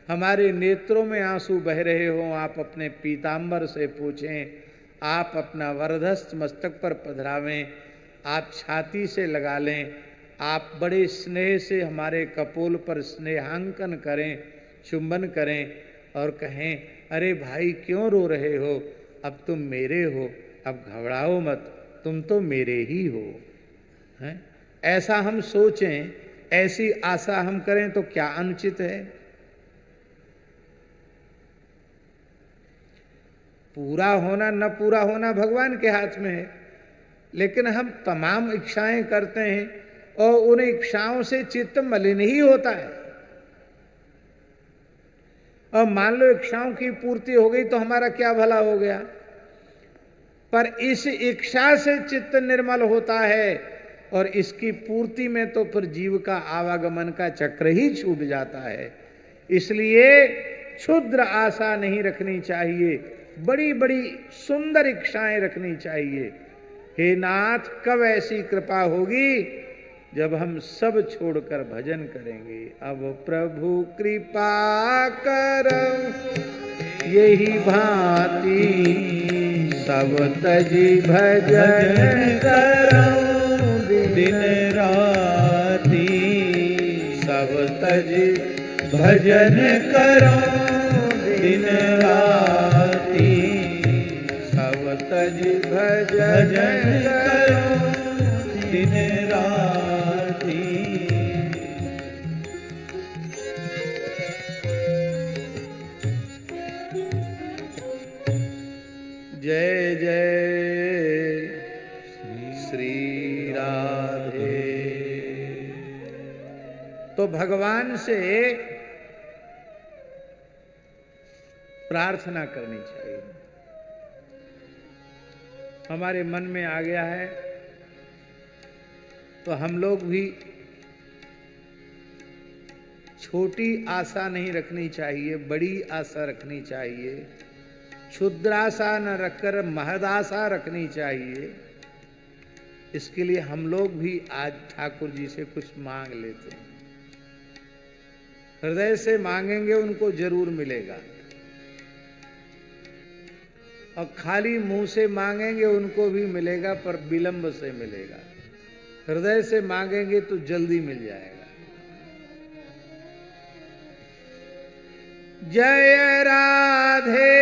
हमारे नेत्रों में आंसू बह रहे हों, आप अपने पीतांबर से पूछें। आप अपना वरदहस्त मस्तक पर पधरावें, आप छाती से लगा लें। आप बड़े स्नेह से हमारे कपोल पर स्नेहांकन करें, चुंबन करें और कहें, अरे भाई क्यों रो रहे हो, अब तुम मेरे हो, अब घबराओ मत, तुम तो मेरे ही हो। हैं? ऐसा हम सोचें, ऐसी आशा हम करें तो क्या अनुचित है? पूरा होना न पूरा होना भगवान के हाथ में है, लेकिन हम तमाम इच्छाएं करते हैं और उन इच्छाओं से चित्त मलिन ही होता है। और मान लो इच्छाओं की पूर्ति हो गई तो हमारा क्या भला हो गया, पर इस इच्छा से चित्त निर्मल होता है और इसकी पूर्ति में तो फिर जीव का आवागमन का चक्र ही छूट जाता है। इसलिए क्षुद्र आशा नहीं रखनी चाहिए, बड़ी बड़ी सुंदर इच्छाएं रखनी चाहिए। हे नाथ, कब ऐसी कृपा होगी जब हम सब छोड़कर भजन करेंगे। अब प्रभु कृपा करो यही भांति, सब तजी भजन करो दिन राती। सब तजी भजन करो दिन राती, सब तजी भजन करो दिन राती। जय जय श्री राधे। तो भगवान से प्रार्थना करनी चाहिए। हमारे मन में आ गया है तो हम लोग भी छोटी आशा नहीं रखनी चाहिए, बड़ी आशा रखनी चाहिए। क्षुद्राशा न रखकर महदाशा रखनी चाहिए। इसके लिए हम लोग भी आज ठाकुर जी से कुछ मांग लेते हैं। हृदय से मांगेंगे उनको जरूर मिलेगा, और खाली मुंह से मांगेंगे उनको भी मिलेगा, पर विलंब से मिलेगा। हृदय से मांगेंगे तो जल्दी मिल जाएगा। जय राधे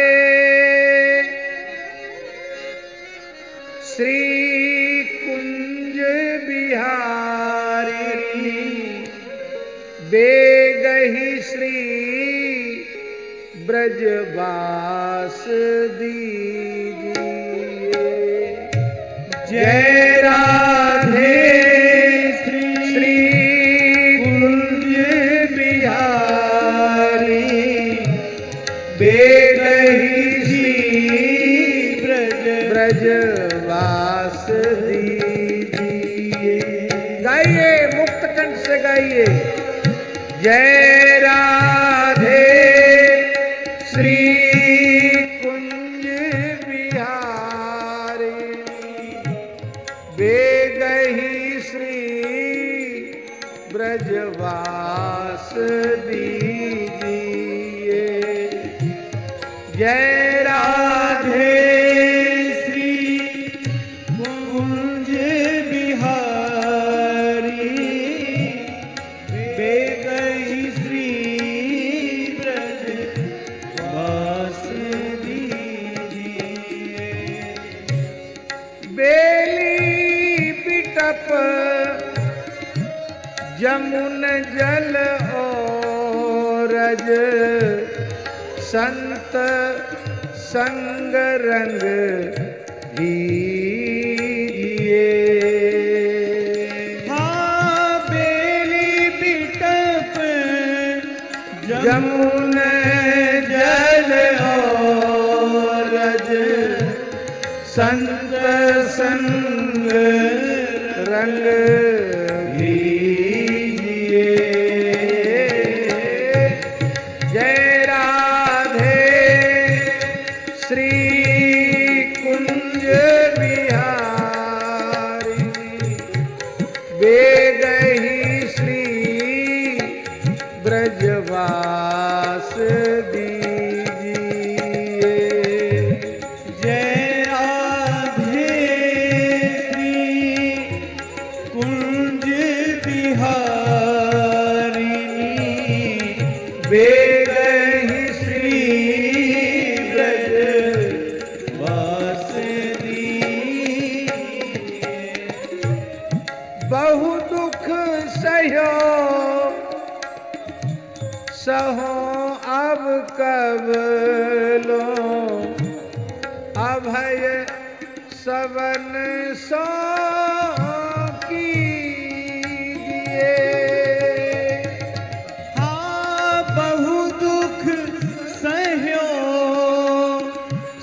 श्री कुंज बिहारी बे ब्रजवास दीजिए। जय राधे श्री कुंज बिहारी बेगही श्री ब्रजवास दीजिए। गाइए, मुक्त कंठ से गाइए। जय राधे श्री कुंज बिहारी बेगही श्री ब्रजवास दीजिए। जय राधे श्री कुंज बिहारी बेगही श्री ब्रजवास दीजिए। बेली बिटप जमुन जल औरज संत संग रंग भीजिए। हाँ बेली बिटप जमुन जल औरज संत संग रंग भीजिए। जय राधे श्री कुंज बिहारी बेगही श्री ब्रजवास दीजिए। जय राधे श्री कुंज बिहारिणी बेगही श्री ब्रजवास दीजिए। बहु दुख सहो सहो अब कब लो अभय सवन सो कीजिए। हाँ बहु दुख सह्यो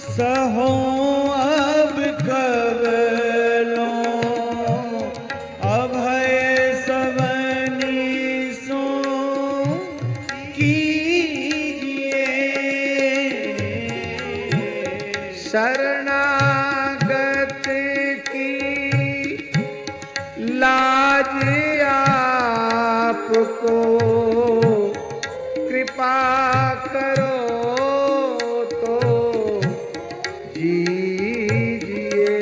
सहो अब कब लो अभय सवनी सो कीजिए। शरणागत की लाज आपको कृपा करो तो जीजिए।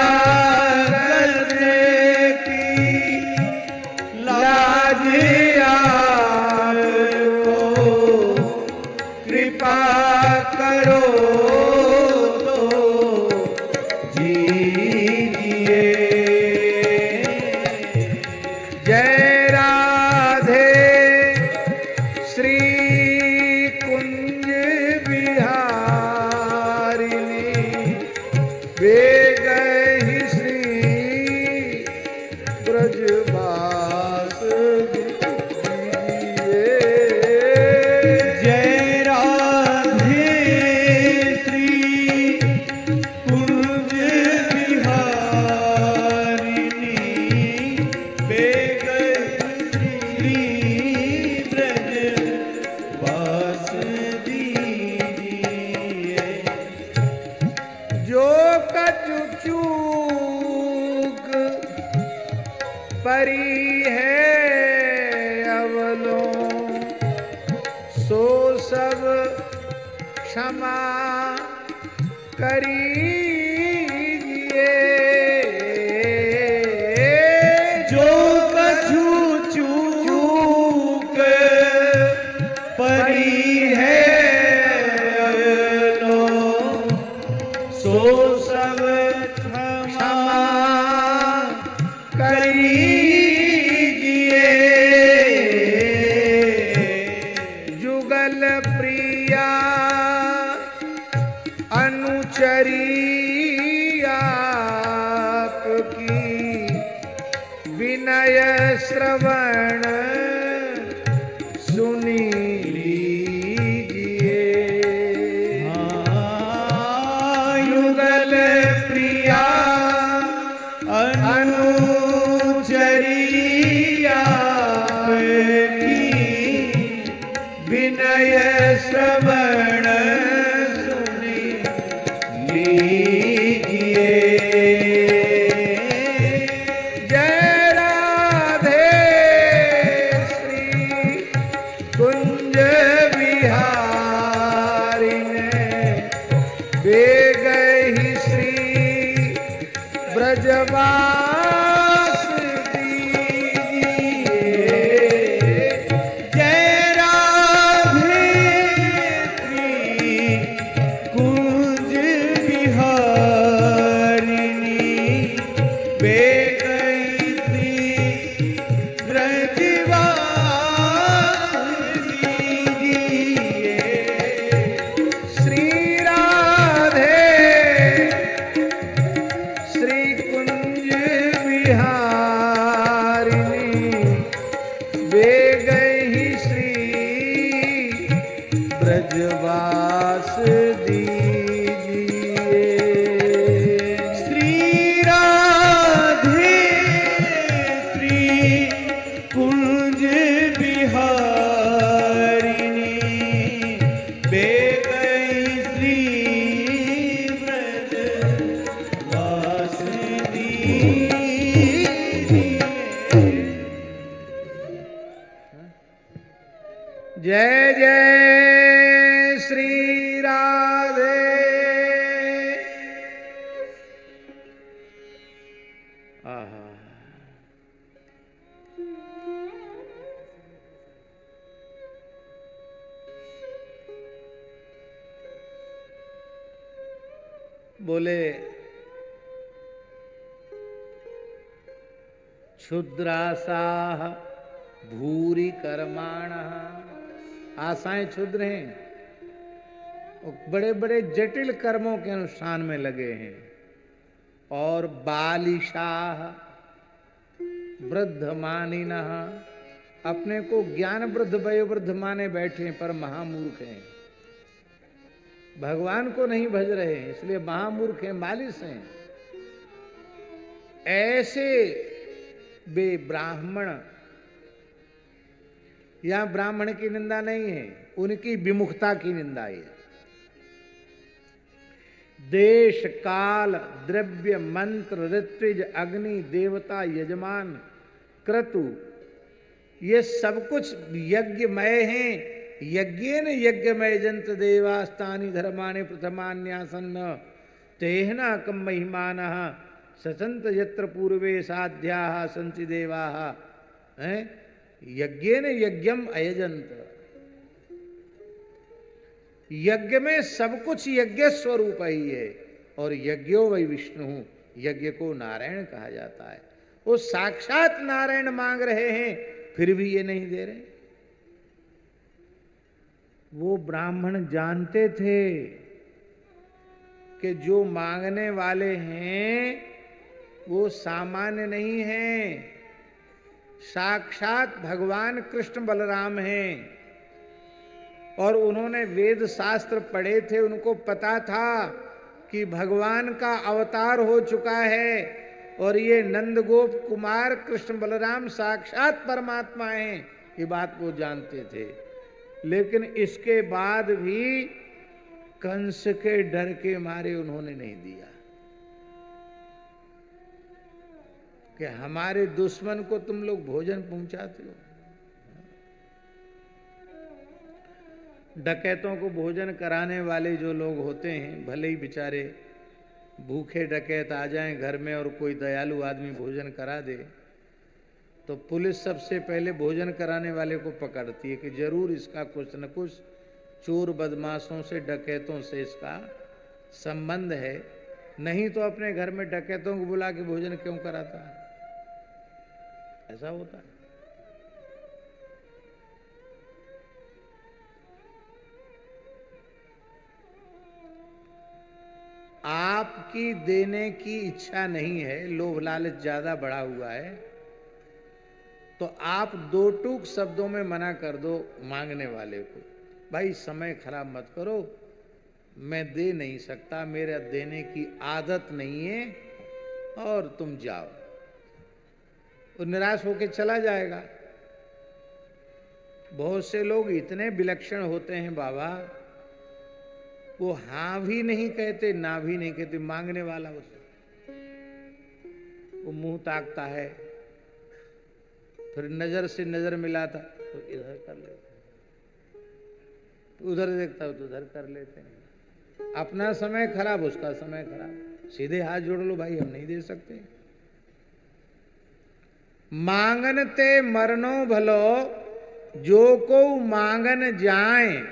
शरणागत की लाज आपको कृपा करो तो जीजिए। जय राधे श्री कुंज बिहारिणी बेगही श्री ब्रजवास दीजिए। जय राधे श्री कुंज बिहारिणी बेगही श्री ब्रजवास दीजिए। जो कछु चूक परी है अवलो सो सब क्षमा करीजिए। जो कछु चूक परी है अवलो सो सब क्षमा करीजिए। श्रवण सुनी लीजिए। युगल प्रिया अनुचरिया की विनय श्रवण सुनी लीजिए। जय राधे श्री कुंज विहारिणे बेगहि श्री ब्रजवास दीजिए। जय राधे श्री कुंज विहारिणी बेगई श्री ब्रजवास दीजिए। श्री राधे श्री कुंज विहारिणी बेगहि श्री ब्रजवास दीजिए। श्री राधे श्री कुंज विहारिणी बेगई श्री ब्रजवास दीजिए। जय जय श्री राधे। आहा। बोले क्षुद्रासाह भूरि कर्माणः। आशाएं क्षुद्र हैं और बड़े बड़े जटिल कर्मों के अनुष्ठान में लगे हैं। और बालिशाह वृद्ध मानिनः, अपने को ज्ञान वृद्ध वयोवृद्ध माने बैठे हैं पर महामूर्ख हैं, भगवान को नहीं भज रहे हैं, इसलिए महामूर्ख हैं, बालिश हैं। ऐसे वे ब्राह्मण, यहां ब्राह्मण की निंदा नहीं है, उनकी विमुखता की निंदा है। देश काल द्रव्य मंत्र ऋत्विज अग्नि देवता यजमान क्रतु ये सब कुछ यज्ञमय हैं। यज्ञेन यज्ञमय जंत देवास्तानि धर्माणि प्रथमान्यासन्न तेहना कम महिमानः सचंत यत्र पूर्वे साध्याः सन्ति देवाः। हैं यज्ञेन यज्ञम अयजंत। यज्ञ में सब कुछ यज्ञ स्वरूप ही है। और यज्ञो वै विष्णु, यज्ञ को नारायण कहा जाता है। वो साक्षात नारायण मांग रहे हैं फिर भी ये नहीं दे रहे। वो ब्राह्मण जानते थे कि जो मांगने वाले हैं वो सामान्य नहीं हैं, साक्षात भगवान कृष्ण बलराम हैं। और उन्होंने वेद शास्त्र पढ़े थे, उनको पता था कि भगवान का अवतार हो चुका है और ये नंदगोप कुमार कृष्ण बलराम साक्षात परमात्मा हैं, ये बात वो जानते थे। लेकिन इसके बाद भी कंस के डर के मारे उन्होंने नहीं दिया कि हमारे दुश्मन को तुम लोग भोजन पहुंचाते हो। डकैतों को भोजन कराने वाले जो लोग होते हैं, भले ही बेचारे भूखे डकैत आ जाएं घर में और कोई दयालु आदमी भोजन करा दे, तो पुलिस सबसे पहले भोजन कराने वाले को पकड़ती है कि जरूर इसका कुछ न कुछ चोर बदमाशों से डकैतों से इसका संबंध है, नहीं तो अपने घर में डकैतों को बुला के भोजन क्यों कराता है। ऐसा होता है। आपकी देने की इच्छा नहीं है, लोभ लालच ज्यादा बढ़ा हुआ है, तो आप दो टूक शब्दों में मना कर दो मांगने वाले को, भाई समय खराब मत करो, मैं दे नहीं सकता, मेरा देने की आदत नहीं है, और तुम जाओ। वो निराश होकर चला जाएगा। बहुत से लोग इतने विलक्षण होते हैं बाबा, वो हाँ भी नहीं कहते ना भी नहीं कहते, मांगने वाला उससे वो मुंह ताकता है, फिर नजर से नजर मिलाता तो इधर कर लेते, तो उधर देखता हो तो उधर कर लेते हैं। अपना समय खराब, उसका समय खराब। सीधे हाथ जोड़ लो भाई, हम नहीं दे सकते। मांगनते मरनो भलो, जो को मांगन जाए,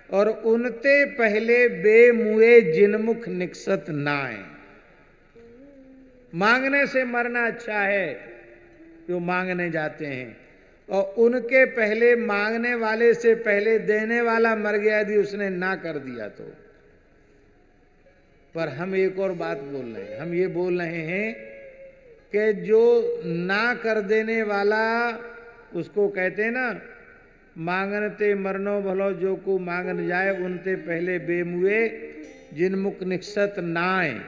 और उनते पहले बेमुए जिनमुख निकसत नाए। मांगने से मरना अच्छा है जो मांगने जाते हैं, और उनके पहले मांगने वाले से पहले देने वाला मर गया यदि उसने ना कर दिया तो। पर हम एक और बात बोल रहे हैं, हम ये बोल रहे हैं कि जो ना कर देने वाला, उसको कहते हैं ना, मांगनते मरनो भलो, जो को मांगन जाए, उनते पहले बेमुए जिनमुख निकसत नाए।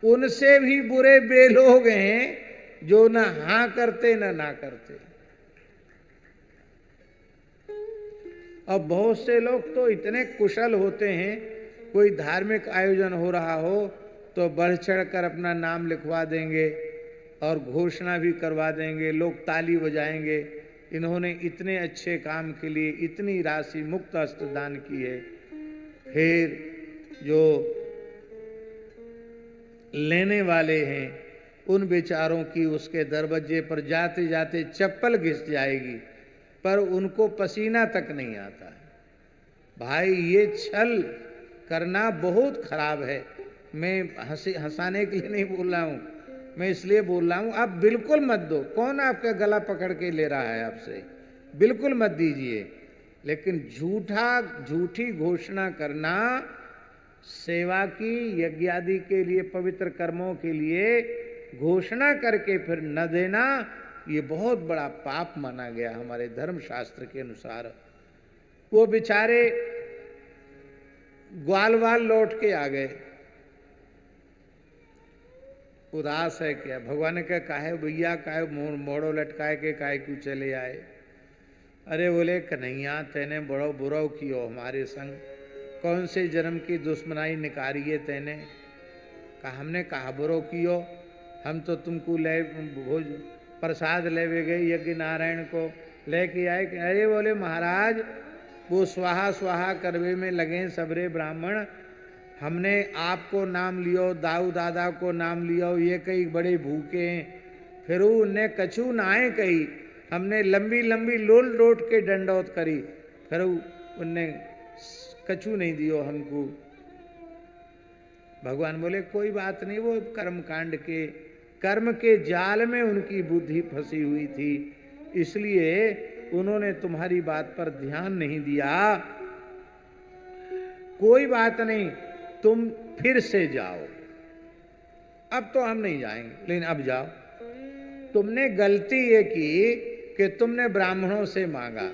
उनसे भी बुरे बे लोग हैं जो ना हाँ करते ना करते। और बहुत से लोग तो इतने कुशल होते हैं, कोई धार्मिक आयोजन हो रहा हो तो बढ़ चढ़ कर अपना नाम लिखवा देंगे और घोषणा भी करवा देंगे, लोग ताली बजाएंगे, इन्होंने इतने अच्छे काम के लिए इतनी राशि मुक्त हस्त दान की है। फिर जो लेने वाले हैं उन बेचारों की उसके दरवाजे पर जाते जाते चप्पल घिस जाएगी, पर उनको पसीना तक नहीं आता है। भाई ये छल करना बहुत खराब है। मैं हंसाने के लिए नहीं बोल रहा हूँ, मैं इसलिए बोल रहा हूँ, आप बिल्कुल मत दो। कौन आपका गला पकड़ के ले रहा है आपसे? बिल्कुल मत दीजिए। लेकिन झूठी घोषणा करना, सेवा की, यज्ञ आदि के लिए, पवित्र कर्मों के लिए घोषणा करके फिर न देना, ये बहुत बड़ा पाप माना गया हमारे धर्म शास्त्र के अनुसार। वो बेचारे ग्वाल लौट के आ गए, उदास है क्या? भगवान ने कहा काहे भैया, काहे मोड़ो लटकाए के काहे क्यों चले आए? अरे बोले कन्हैया, तेने बड़ो बुरा कियो हमारे संग, कौन से जन्म की दुश्मनाई निकारी है तेने? कहा हमने कहा बुरो कियो, हम तो तुमको ले भोज प्रसाद लेवे गए, यज्ञ नारायण को लेके आए। अरे बोले महाराज, वो स्वाहा स्वाहा करवे में लगे सबरे ब्राह्मण, हमने आपको नाम लियो, दाऊ दादा को नाम लियो, ये कई बड़े भूखे हैं। फिर उनने कछु नाए कही, हमने लंबी लंबी लोल लोट के दंडौत करी, फिर उनने कछु नहीं दियो हमको। भगवान बोले कोई बात नहीं, वो कर्म के जाल में उनकी बुद्धि फंसी हुई थी, इसलिए उन्होंने तुम्हारी बात पर ध्यान नहीं दिया। कोई बात नहीं, तुम फिर से जाओ। अब तो हम नहीं जाएंगे, लेकिन अब जाओ। तुमने गलती ये की कि तुमने ब्राह्मणों से मांगा।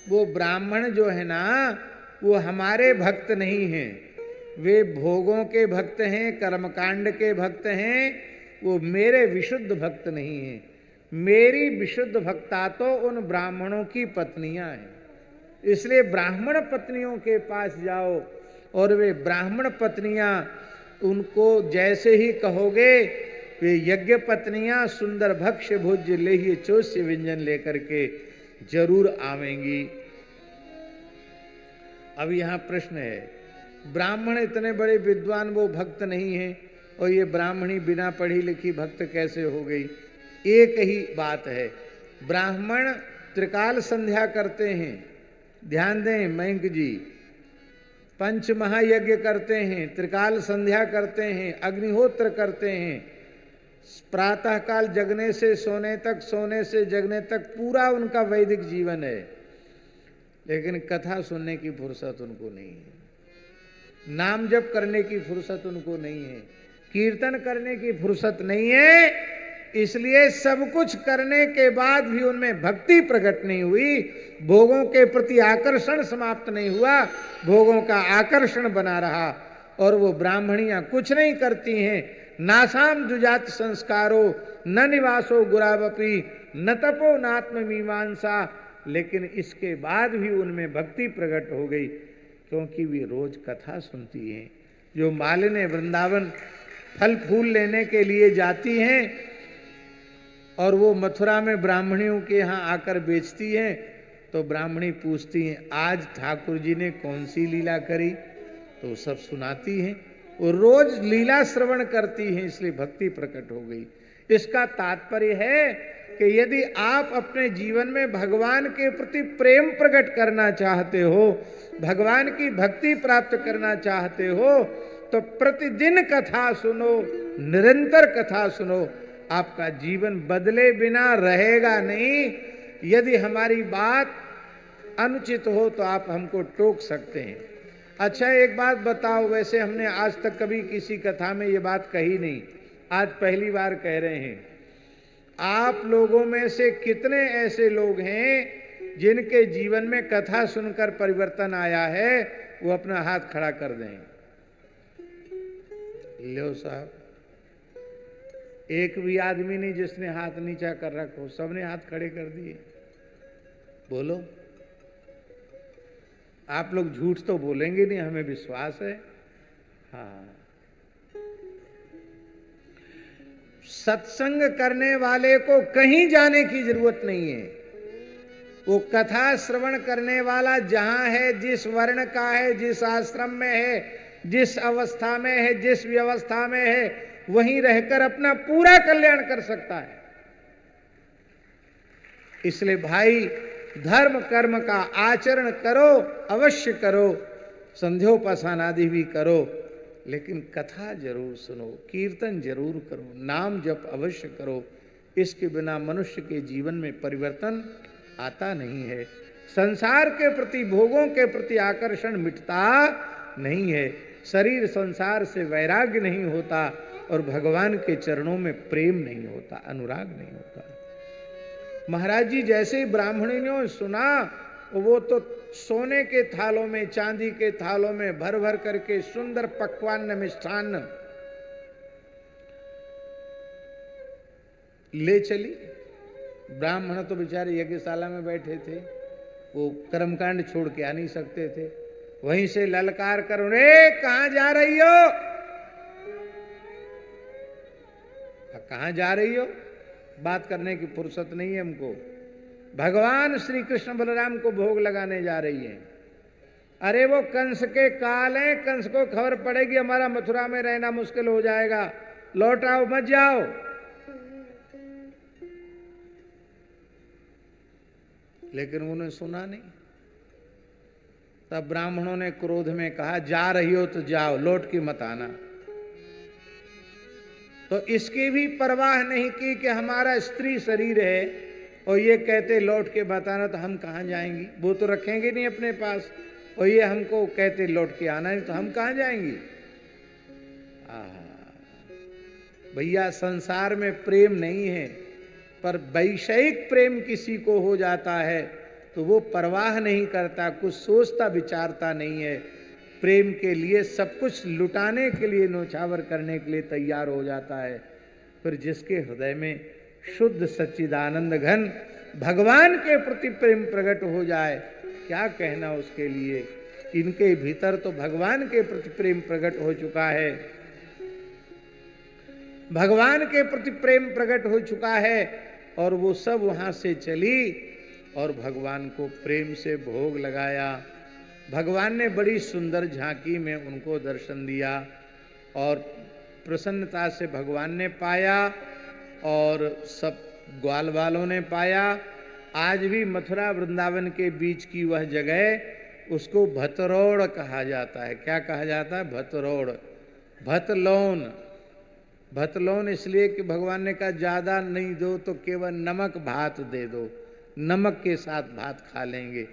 वो ब्राह्मण जो है ना, वो हमारे भक्त नहीं हैं, वे भोगों के भक्त हैं, कर्मकांड के भक्त हैं, वो मेरे विशुद्ध भक्त नहीं हैं। मेरी विशुद्ध भक्ता तो उन ब्राह्मणों की पत्नियां हैं, इसलिए ब्राह्मण पत्नियों के पास जाओ, और वे ब्राह्मण पत्नियां, उनको जैसे ही कहोगे, वे यज्ञ पत्नियां सुंदर भक्ष्य भोज्य लेहिए चोष्य व्यंजन लेकर के जरूर आवेंगी। अब यहाँ प्रश्न है, ब्राह्मण इतने बड़े विद्वान, वो भक्त नहीं है, और ये ब्राह्मणी बिना पढ़ी लिखी भक्त कैसे हो गई? एक ही बात है, ब्राह्मण त्रिकाल संध्या करते हैं, ध्यान दें मयंक जी, पंच महायज्ञ करते हैं, त्रिकाल संध्या करते हैं, अग्निहोत्र करते हैं, प्रातः काल जगने से सोने तक, सोने से जगने तक पूरा उनका वैदिक जीवन है, लेकिन कथा सुनने की फुर्सत उनको नहीं है, नाम जप करने की फुर्सत उनको नहीं है, कीर्तन करने की फुर्सत नहीं है। इसलिए सब कुछ करने के बाद भी उनमें भक्ति प्रकट नहीं हुई, भोगों के प्रति आकर्षण समाप्त नहीं हुआ, भोगों का आकर्षण बना रहा। और वो ब्राह्मणियां कुछ नहीं करती हैं, नासाम जुजात संस्कारो न निवासो गुरावपी न तपो नात्म मीमांसा, लेकिन इसके बाद भी उनमें भक्ति प्रकट हो गई, क्योंकि वे रोज कथा सुनती हैं। जो मालिनी वृंदावन फल फूल लेने के लिए जाती हैं और वो मथुरा में ब्राह्मणियों के यहाँ आकर बेचती हैं, तो ब्राह्मणी पूछती हैं आज ठाकुर जी ने कौन सी लीला करी, तो सब सुनाती हैं। वो रोज लीला श्रवण करती हैं, इसलिए भक्ति प्रकट हो गई। इसका तात्पर्य है कि यदि आप अपने जीवन में भगवान के प्रति प्रेम प्रकट करना चाहते हो, भगवान की भक्ति प्राप्त करना चाहते हो, तो प्रतिदिन कथा सुनो, निरंतर कथा सुनो। आपका जीवन बदले बिना रहेगा नहीं। यदि हमारी बात अनुचित हो तो आप हमको टोक सकते हैं। अच्छा एक बात बताओ, वैसे हमने आज तक कभी किसी कथा में ये बात कही नहीं, आज पहली बार कह रहे हैं। आप लोगों में से कितने ऐसे लोग हैं जिनके जीवन में कथा सुनकर परिवर्तन आया है? वो अपना हाथ खड़ा कर दें। लो साहब, एक भी आदमी नहीं जिसने हाथ नीचा कर रखो, सबने हाथ खड़े कर दिए। बोलो, आप लोग झूठ तो बोलेंगे नहीं, हमें विश्वास है। हाँ, सत्संग करने वाले को कहीं जाने की जरूरत नहीं है। वो कथा श्रवण करने वाला जहां है, जिस वर्ण का है, जिस आश्रम में है, जिस अवस्था में है, जिस व्यवस्था में है, वहीं रहकर अपना पूरा कल्याण कर सकता है। इसलिए भाई, धर्म कर्म का आचरण करो, अवश्य करो, संध्योपासन आदि भी करो, लेकिन कथा जरूर सुनो, कीर्तन जरूर करो, नाम जप अवश्य करो। इसके बिना मनुष्य के जीवन में परिवर्तन आता नहीं है। संसार के प्रति, भोगों के प्रति आकर्षण मिटता नहीं है, शरीर संसार से वैराग्य नहीं होता, और भगवान के चरणों में प्रेम नहीं होता, अनुराग नहीं होता। महाराज जी जैसे ही ब्राह्मणियों ने सुना, वो तो सोने के थालों में, चांदी के थालों में भर भर करके सुंदर पकवान मिष्ठान्न ले चली। ब्राह्मण तो बेचारे यज्ञशाला में बैठे थे, वो कर्मकांड छोड़ के आ नहीं सकते थे। वहीं से ललकार कर, रे कहां जा रही हो? कहां जा रही हो? बात करने की फुर्सत नहीं है हमको। भगवान श्री कृष्ण बलराम को भोग लगाने जा रही है। अरे वो कंस के काल है, कंस को खबर पड़ेगी हमारा मथुरा में रहना मुश्किल हो जाएगा, लौट आओ, मत जाओ। लेकिन उन्होंने सुना नहीं। तब ब्राह्मणों ने क्रोध में कहा, जा रही हो तो जाओ, लौट के मत आना। तो इसकी भी परवाह नहीं की कि हमारा स्त्री शरीर है, और ये कहते लौट के बताना, तो हम कहाँ जाएंगी? वो तो रखेंगे नहीं अपने पास, और ये हमको कहते लौट के आना नहीं, तो हम कहाँ जाएंगी? भैया, संसार में प्रेम नहीं है, पर वैषयिक प्रेम किसी को हो जाता है तो वो परवाह नहीं करता, कुछ सोचता विचारता नहीं है। प्रेम के लिए सब कुछ लुटाने के लिए, नौछावर करने के लिए तैयार हो जाता है। फिर जिसके हृदय में शुद्ध सच्चिदानंद घन भगवान के प्रति प्रेम प्रकट हो जाए, क्या कहना उसके लिए। इनके भीतर तो भगवान के प्रति प्रेम प्रकट हो चुका है, भगवान के प्रति प्रेम प्रकट हो चुका है, और वो सब वहां से चली और भगवान को प्रेम से भोग लगाया। भगवान ने बड़ी सुंदर झांकी में उनको दर्शन दिया, और प्रसन्नता से भगवान ने पाया, और सब ग्वाल वालों ने पाया। आज भी मथुरा वृंदावन के बीच की वह जगह, उसको भतरोड़ कहा जाता है। क्या कहा जाता है? भतरोड़, भतलौन। भतलौन इसलिए कि भगवान ने कहा ज्यादा नहीं दो तो केवल नमक भात दे दो, नमक के साथ भात खा लेंगे।